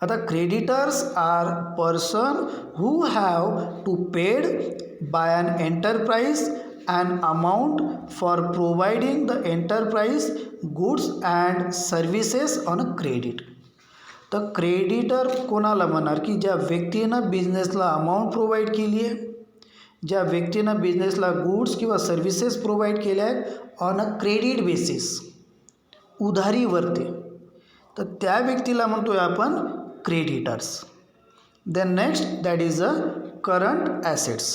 Other creditors are person who have to paid by an enterprise an amount for providing the enterprise goods and services on a credit. तर creditor कोणाला म्हणणार की ज्या व्यक्तीनं बिझनेसला amount provide केली आहे, ज्या व्यक्तीनं बिझनेसला गुड्स किंवा सर्व्हिसेस प्रोव्हाइड केल्या आहेत ऑन अ क्रेडिट बेसिस, उधारीवरती, तर त्या व्यक्तीला म्हणतोय आपण creditors. Then next that is a current assets.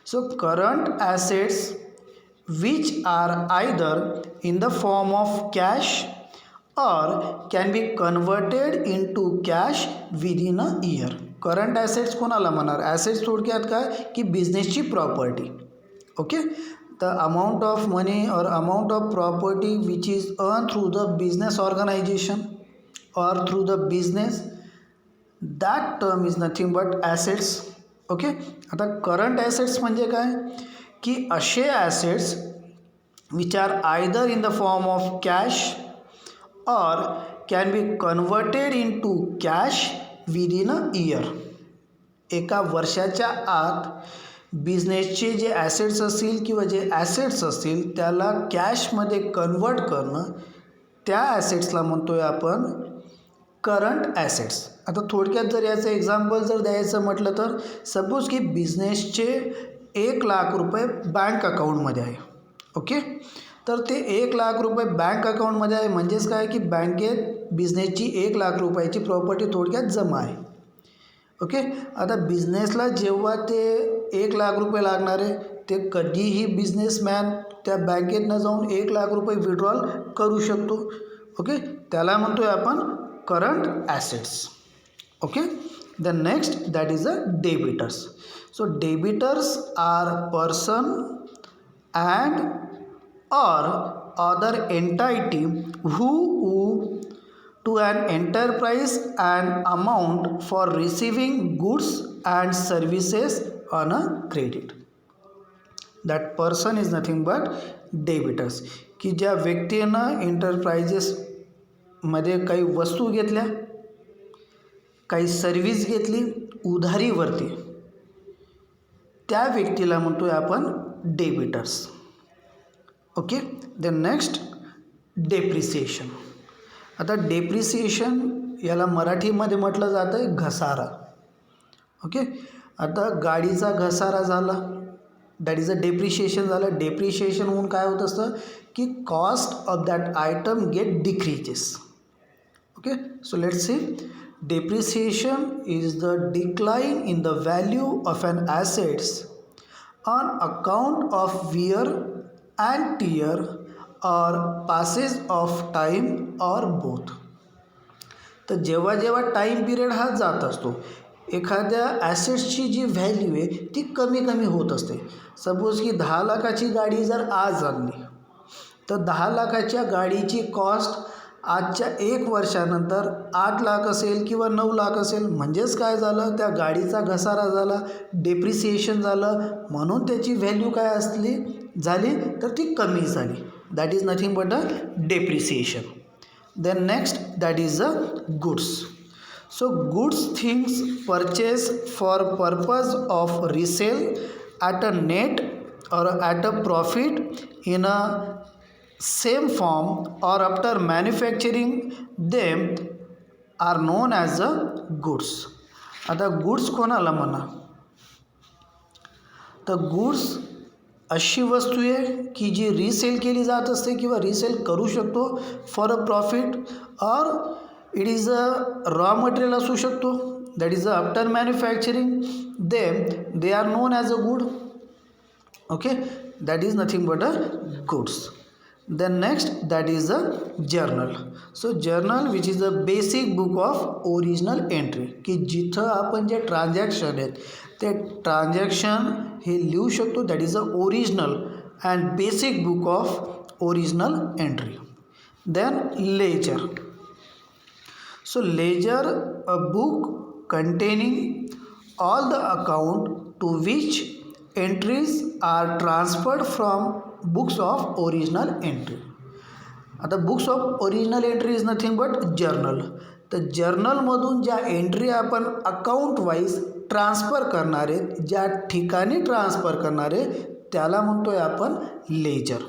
So current assets which are either in the form of cash or can be converted into cash within a year. Current assets कोणाला म्हणणार? Assets थोडक्यात काय की बिझनेसची property. Okay, the amount of money or amount of property which is earn through the business organisation or through the business, that term is nothing but assets. Okay, आता current assets म्हणजे काय की असे assets which are either in the form of cash or can be converted into cash within a year. एका वर्षाच्या आत बिझनेसचे जे assets असतील किंवा जे ॲसेट्स असतील त्याला कॅशमध्ये कन्वर्ट करणं, त्या ॲसेट्सला म्हणतोय आपण करंट ॲसेट्स. आता थोडक्यात जर याचं एक्झाम्पल जर द्यायचं म्हटलं तर सपोज की बिझनेसचे 1,00,000 रुपये बँक अकाउंटमध्ये आहे. ओके, तर ते 1,00,000 रुपये बँक अकाउंटमध्ये आहे. म्हणजेच काय की बँकेत बिझनेसची 1,00,000 रुपयाची प्रॉपर्टी थोडक्यात जमा आहे. ओके. आता बिझनेसला जेव्हा ते 1,00,000 रुपये लागणार आहे, ते कधीही बिझनेसमॅन त्या बँकेतनं जाऊन 1,00,000 रुपये विड्रॉल करू शकतो. ओके. त्याला म्हणतोय आपण current assets. Okay. The next that is a debtors. So debtors are person and or other entity who owe to an enterprise an amount for receiving goods and services on a credit. That person is nothing but debitors. की ज्या व्यक्तीनं एंटरप्राइजेसमध्ये काही वस्तू घेतल्या, काही service घेतली उधारीवरती, त्या व्यक्तीला म्हणतोय आपण debtors. Okay. Then next depreciation. आता डेप्रिसिएशन याला मराठीमध्ये म्हटलं जातं आहे घसारा. ओके. आता गाडीचा घसारा झाला, दॅट इज अ डेप्रिशिएशन झालं. डेप्रिशिएशन होऊन काय होत असतं की cost of that item get decreases. Okay. So let's see. Depreciation is the decline in the value of an assets on account of wear and tear or passage of time or both. तर जेव्हा जेव्हा time period हा जात असतो, एखाद्या ॲसेट्सची जी value आहे ती कमी कमी होत असते. सपोज की 10 लाखाची गाडी जर आज आणली तर 10 लाखाच्या गाडीची कॉस्ट आजच्या 1 वर्षानंतर 8 लाख असेल किंवा 9 लाख असेल. म्हणजेच काय झालं, त्या गाडीचा घसारा झाला, डेप्रिसिएशन झालं, म्हणून त्याची व्हॅल्यू काय झाली तर ती कमी झाली. That is nothing but a depreciation. Then next that is a goods. So goods things purchase for purpose of resale at a net or at a profit in a same form or after manufacturing them are known as a goods. आता goods कोणाला म्हणा, तर goods अशी वस्तू आहे की जी resale केली जात असते किंवा रिसेल करू शकतो फॉर अ प्रॉफिट, और it is a raw material असू शकतो. That is a after manufacturing them they are non as a good. Okay. That is nothing but a goods. Then next that is a journal. So journal which is a basic book of original entry, की जिथं आपण जे transaction आहेत ते transaction हे लिहू शकतो. That is a original and basic book of original entry. Then ledger. So ledger a book containing all the account to which entries are transferred from books of original entry. आता books of original entry is nothing but journal. तर जर्नलमधून ज्या entry आपण account wise transfer करणार आहेत, ज्या ठिकाणी transfer करणार आहे त्याला म्हणतोय आपण ledger.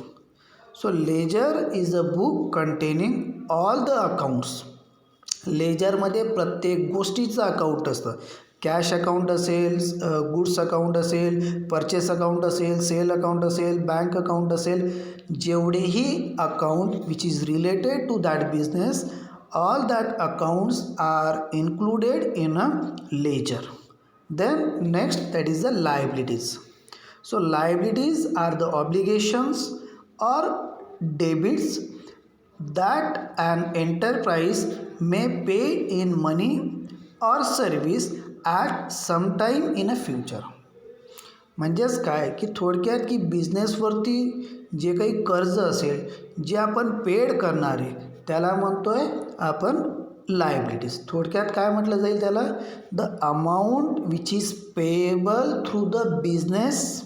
So ledger is a book containing all the accounts. लेजरमध्ये प्रत्येक गोष्टीचं अकाउंट असतं. कॅश अकाउंट असेल, गुड्स अकाउंट असेल, परचेस अकाउंट असेल, सेल अकाउंट असेल, बँक अकाउंट असेल, जेवढेही account which is related to that business, all that accounts are included in a ledger. Then next that is the liabilities. So liabilities are the obligations or debits that an enterprise may pay in money or service at some time in a future. म्हणजेच काय की थोडक्यात की बिझनेसवरती जे काही कर्ज असेल जे आपण पेड करणार आहे त्याला म्हणतोय आपण लायबिलिटीज. थोडक्यात काय म्हटलं जाईल त्याला, the amount which is payable through the business,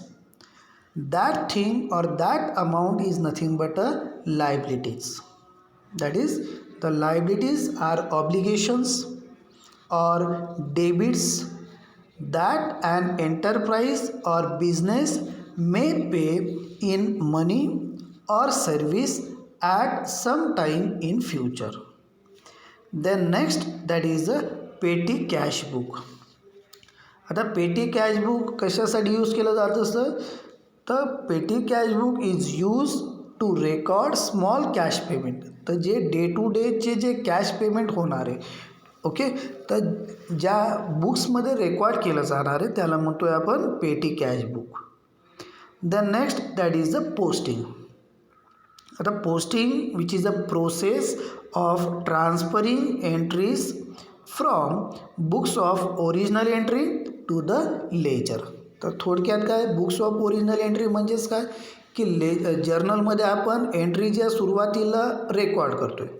that thing or that amount is nothing but a liabilities. That is, the liabilities are obligations or debits that an enterprise or business may pay in money or service at some time in future. Then next that is a petty cash book. आता पेटी cash book कशासाठी use केलं जात असतं, तर petty cash book is use to record small cash payment. तर जे day to डेचे जे कॅश पेमेंट होणार आहे, ओके, तर ज्या बुक्समध्ये रेकॉर्ड केलं जाणार आहे त्याला म्हणतोय आपण petty cash book. Then next that is the posting. आता posting which is a process of transferring entries from books of original entry to the ledger. तर थोडक्यात काय, बुक्स ऑफ ओरिजिनल एंट्री म्हणजेच काय की जर्नलमध्ये आपण एंट्री ज्या सुरुवातीला रेकॉर्ड करतो आहे,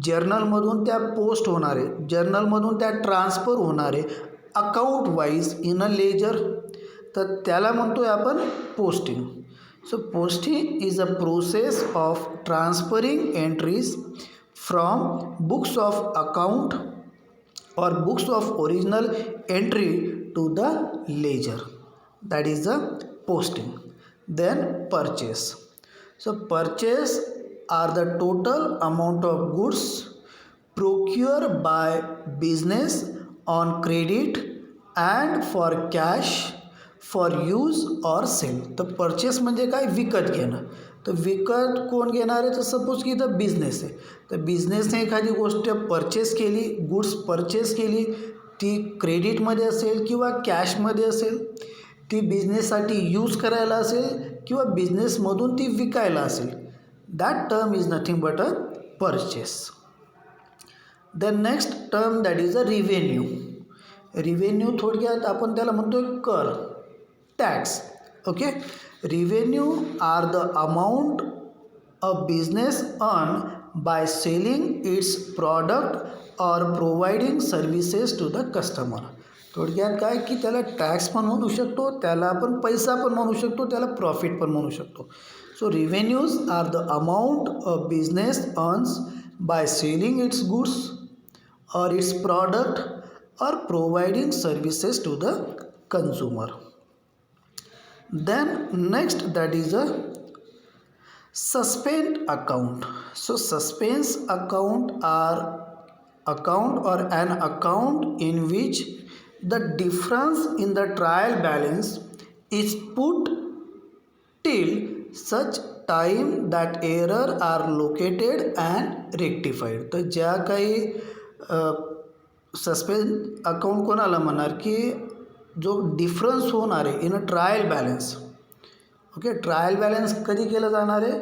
जर्नलमधून त्या पोस्ट होणारे, जर्नलमधून त्या ट्रान्सफर होणारे account wise in a ledger, तर त्याला म्हणतोय आपण posting. So posting is a process of transferring entries from books of account or books of original entry to the ledger, that is the posting. Then purchase. So purchase are the total amount of goods procured by business on credit and for cash for use or sale. तर purchase म्हणजे काय, विकत घेणं. तर विकत कोण घेणार आहे, तर सपोज की इथं बिझनेस आहे, तर बिझनेसने एखादी गोष्ट परचेस केली, गुड्स परचेस केली, ती क्रेडिटमध्ये असेल किंवा कॅशमध्ये असेल, ती बिझनेससाठी यूज करायला असेल किंवा बिझनेसमधून ती विकायला असेल, that term is nothing but a purchase. Then next term that is a revenue. Revenue थोडक्यात आपण त्याला म्हणतो कर, tax. Okay, revenue are the amount a business earn by selling its product or providing services to the customer. थोडक्यात काय की त्याला tax पण म्हणू शकतो, त्याला आपण पैसा पण म्हणू शकतो, त्याला प्रॉफिट पण म्हणू शकतो. So revenues are the amount a business earns by selling its goods or its product or providing services to the consumer. Then next that is a suspend account. So suspense account are account or an account in which the difference in the trial balance is put till such time that error are located and rectified. तर ज्या काही suspend account कोणाला म्हणणार की जो difference होणार आहे in a trial balance. Okay, trial balance कधी केलं जाणार आहे,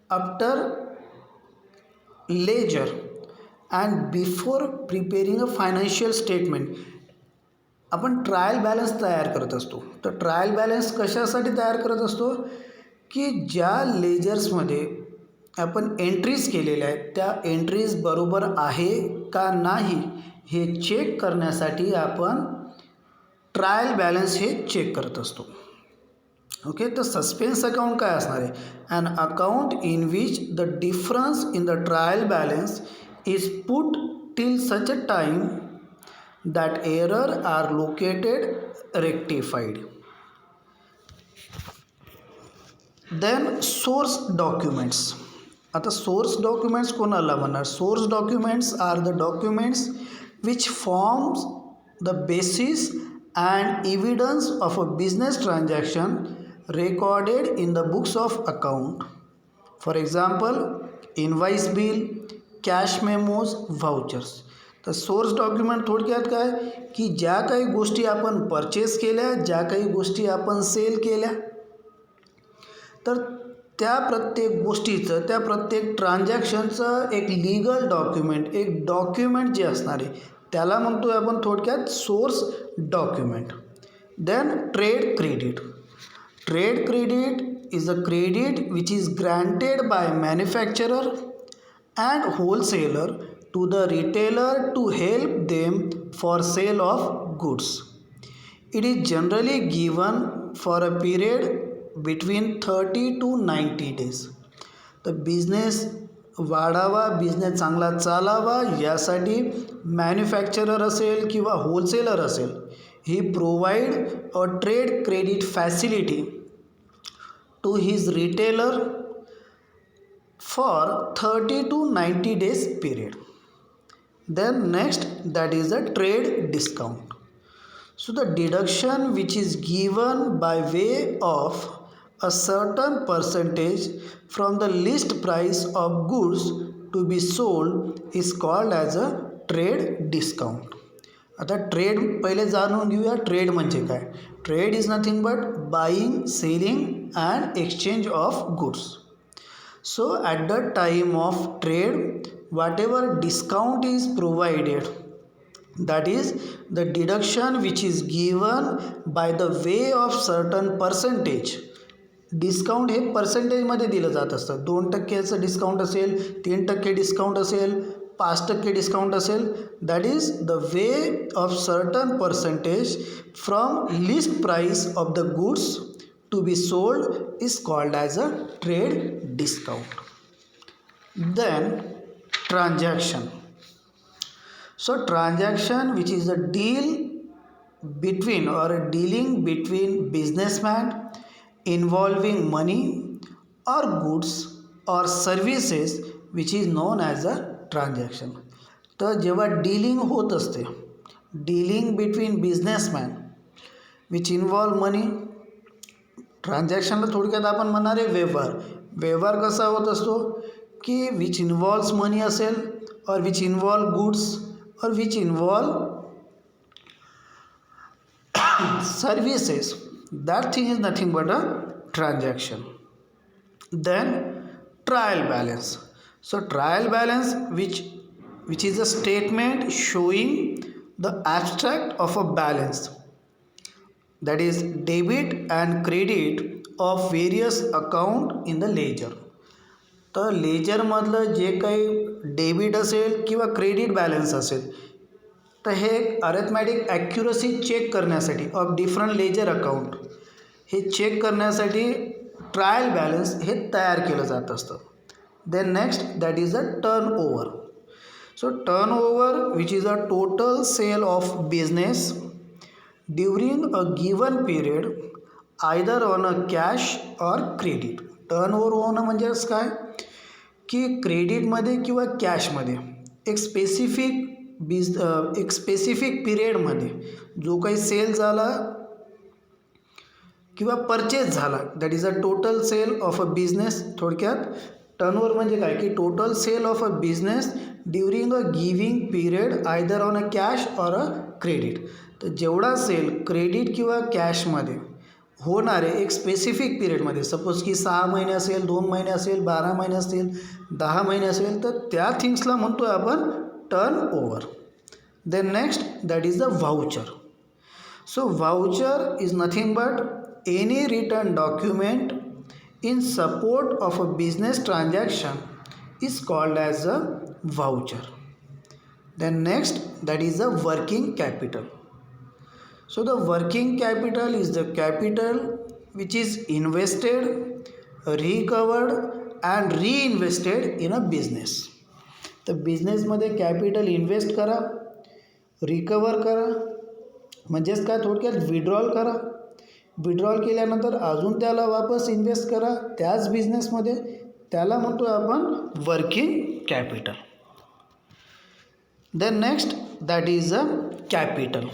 after ledger and before preparing a financial statement. आपण ट्रायल बॅलन्स तयार करत असतो. तर ट्रायल बॅलन्स कशासाठी तयार करत असतो की ज्या लेजर्समध्ये आपण एंट्रीज केलेल्या आहेत त्या एंट्रीज बरोबर आहे का नाही हे चेक करण्यासाठी आपण ट्रायल बॅलन्स हे चेक करत असतो. ओके, तर सस्पेन्स अकाउंट काय असणार आहे, an account in which the difference in the trial balance is put till such a time that error are located rectified. Then source documents. आता सोर्स डॉक्युमेंट्स कोणाला म्हणणार, source documents are the documents which forms the basis and evidence of a business transaction recorded in the books of account. For example, invoice bill, cash memos, vouchers. तर source document थोडक्यात काय की ज्या काही गोष्टी आपण परचेस केल्या, ज्या काही गोष्टी आपण सेल केल्या, तर त्या प्रत्येक गोष्टीचं, त्या प्रत्येक ट्रान्झॅक्शनचं एक लीगल डॉक्युमेंट, एक डॉक्युमेंट जे असणार आहे त्याला म्हणतोय आपण थोडक्यात source document. Then trade credit. Trade credit is a credit which is granted by manufacturer and wholesaler to the retailer to help them for sale of goods. It is generally given for a period between 30 to 90 days. तर business वाढावा, business चांगला चालावा यासाठी manufacturer असेल किंवा wholesaler असेल, he provide a trade credit facility to his retailer for 30 to 90 days period. Then next that is a trade discount. So the deduction which is given by way of a certain percentage from the list price of goods to be sold is called as a trade discount. आता trade पहिले जाणून घेऊया. Trade म्हणजे काय. Trade is nothing but buying, selling and exchange of goods. So at the time of trade whatever discount is provided, that is the deduction which is given by the way of certain percentage. Discount हे पर्सेंटेजमध्ये दिलं जात असतं. 2% discount असेल, 3% discount असेल, 5% discount असेल. That is the way of certain percentage from list price of the goods to be sold is called as a trade discount. Then transaction. So transaction, which is a deal between or a dealing between businessman involving money or goods or services, which is known as a transaction. तर जेव्हा dealing होत असते, dealing between businessman which involve money. ट्रान्झॅक्शनला थोडक्यात आपण म्हणणार आहे व्यवहार. व्यवहार कसा होत असतो की विच इन्व्हॉल्व्स मनी असेल, or which involve goods, or which involve services. That thing is nothing but a transaction. Then trial balance. So trial balance which is a statement showing the abstract of a balance, that is debit and credit of various account in the ledger. तर लेजरमधलं जे काही debit असेल किंवा credit balance असेल, तर हे एक arithmetic accuracy check करण्यासाठी ऑफ डिफरंट लेजर अकाउंट, हे चेक करण्यासाठी ट्रायल बॅलन्स हे तयार केलं जात असतं. Then next that is a turn over. So turn over which is a total sale of business during a given period either on a cash or credit. Turn over होणं म्हणजेच काय की क्रेडिटमध्ये किंवा कॅशमध्ये एक स्पेसिफिक पिरियडमध्ये जो काही सेल झाला किंवा परचेस झाला, that is a total sale of a business. थोडक्यात टर्नओव्हर म्हणजे काय की total sale of a business during a giving period either on a cash or a credit. तर जेवढा सेल क्रेडिट किंवा कॅशमध्ये होणारे एक स्पेसिफिक पिरियडमध्ये, सपोज की 6 महिने असेल, 2 महिने असेल, 12 महिने असेल, 10 महिने असेल, तर त्या थिंग्सला म्हणतो आहे आपण turn over. Then next that is the voucher. So voucher is nothing but any return document in support of a business transaction is called as a voucher. Then next that is the working capital. So the working capital is the capital which is invested, recovered and reinvested in a business. तर बिझनेसमध्ये capital invest करा, recover करा, म्हणजेच काय थोडक्यात withdrawal करा. Withdrawal केल्यानंतर अजून त्याला वापस इन्व्हेस्ट करा त्याच बिझनेसमध्ये, त्याला म्हणतो आपण working capital. Then next that is a capital.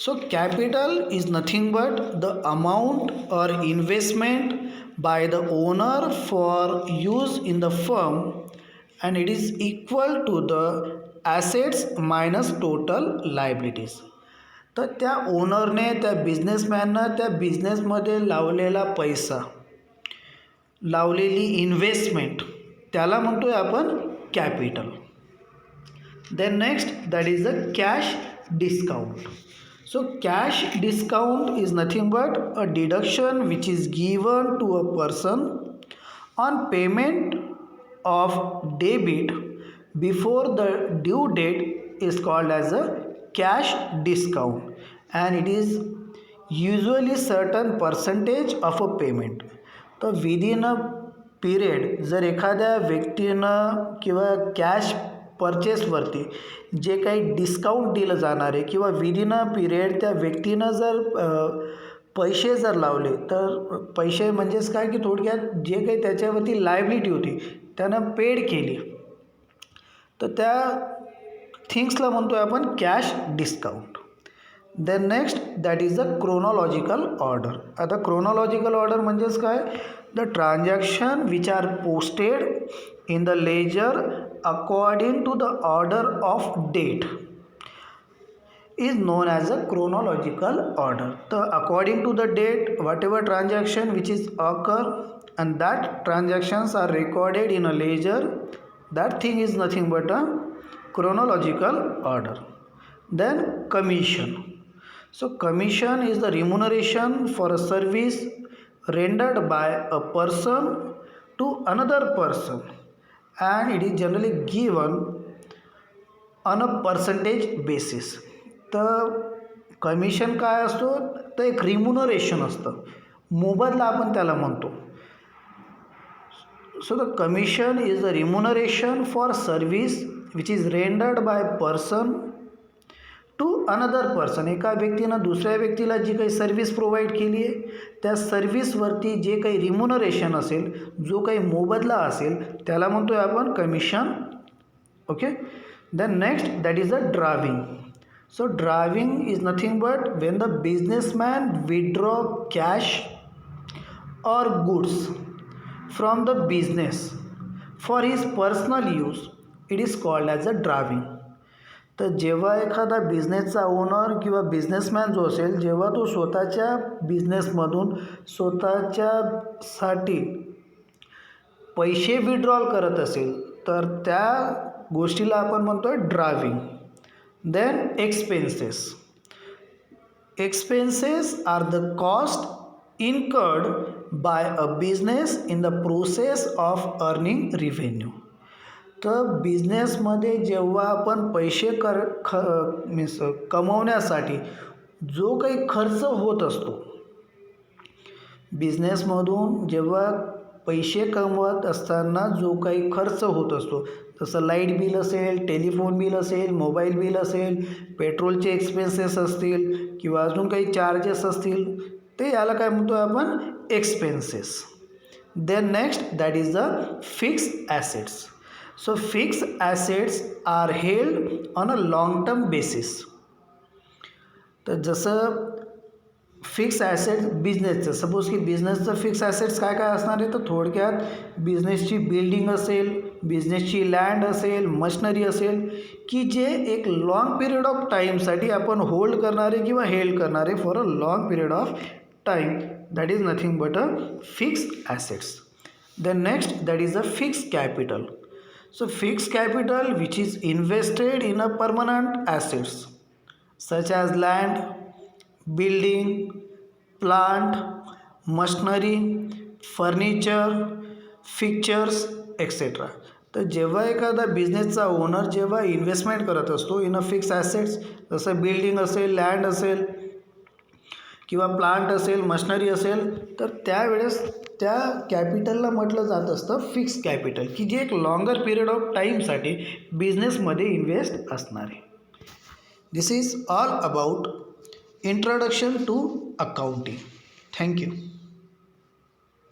So capital is nothing but the amount or investment by the owner for use in the firm and it is equal to the assets minus total liabilities. तर त्या ओनरने, त्या बिझनेसमॅननं त्या बिझनेसमध्ये लावलेला पैसा, लावलेली investment, त्याला म्हणतो आहे आपण capital. Then next that is the cash discount. So cash discount is nothing but a deduction which is given to a person on payment of debit before the due date is called as a cash discount and it is usually certain percentage of a payment. तर within a period जर एखाद्या व्यक्तीनं किंवा cash परचेसवरती जे काही discount दिलं जाणार आहे किंवा विदिन अ पिरियड त्या व्यक्तीनं जर पैसे जर लावले, तर पैसे म्हणजेच काय की थोडक्यात जे काही त्याच्यावरती लायबिलिटी होती त्यानं पेड केली, तर त्या थिंग्सला म्हणतो आहे आपण cash discount. Then next that is the chronological order. आता क्रोनॉलॉजिकल ऑर्डर म्हणजेच काय, the transaction which are posted in the ledger according to the order of date is known as a chronological order. So according to the date, whatever transaction which is occur and that transactions are recorded in a ledger, that thing is nothing but a chronological order. Then commission. So commission is the remuneration for a service rendered by a person to another person, and it is generally given on a percentage basis. तर commission काय असतो, तर एक रिम्युनरेशन असतं, मोबदला आपण त्याला म्हणतो. So the commission is the remuneration for service which is rendered by person to another person. एका व्यक्तीनं दुसऱ्या व्यक्तीला जी काही सर्विस प्रोव्हाइड केली आहे त्या सर्विसवरती जे काही रिम्युनरेशन असेल, जो काही मोबदला असेल, त्याला म्हणतोय आपण commission. Okay. Then next that is a driving. So drawing is nothing but when the businessman withdraw cash or goods from the business for his personal use, it is called as a drawing. तर जेव्हा एखादा बिझनेसचा owner किंवा businessman जो असेल, जेव्हा तो स्वतःच्या बिझनेसमधून स्वतःच्यासाठी पैसे विड्रॉल करत असेल तर त्या गोष्टीला आपण म्हणतोय driving. Then expenses. Expenses are the cost incurred by a business in the process of earning revenue. तर बिझनेसमध्ये जेव्हा आपण पैसे मीन्स कमवण्यासाठी जो काही खर्च होत असतो, बिझनेसमधून जेव्हा पैसे कमवत असताना जो काही खर्च होत असतो, जसं लाईट बिल असेल, टेलिफोन बिल असेल, मोबाईल बिल असेल, पेट्रोलचे एक्सपेन्सेस असतील किंवा अजून काही चार्जेस असतील, ते याला काय म्हणतो आपण expenses. Then next that is the fixed assets. So fixed assets are held on a long term basis. तर जसं फिक्स ॲसेट्स बिझनेसचं, सपोज की बिझनेसचं फिक्स ॲसेट्स काय काय असणार आहे, तर थोडक्यात बिझनेसची बिल्डिंग असेल, बिझनेसची लँड असेल, मशिनरी असेल, की जे एक लॉंग पिरियड ऑफ टाईमसाठी आपण होल्ड करणारे किंवा हेल्ड करणारे for a long period of time, that is nothing but a fix assets. Then next that is a fix capital. So fix capital which is invested in a permanent assets such as land, building, plant, machinery, furniture, fixtures etcetera. तर जेव्हा एखादा बिझनेसचा owner जेव्हा investment करत असतो in a fix assets, जसं building असेल, land असेल किंवा प्लांट असेल, मशनरी असेल, तर त्यावेळेस त्या कॅपिटलला म्हटलं जात असतं फिक्स कॅपिटल, की जे एक लॉंगर पिरियड ऑफ टाईमसाठी बिझनेसमध्ये इन्व्हेस्ट असणार आहे. This is all about introduction to accounting. Thank you.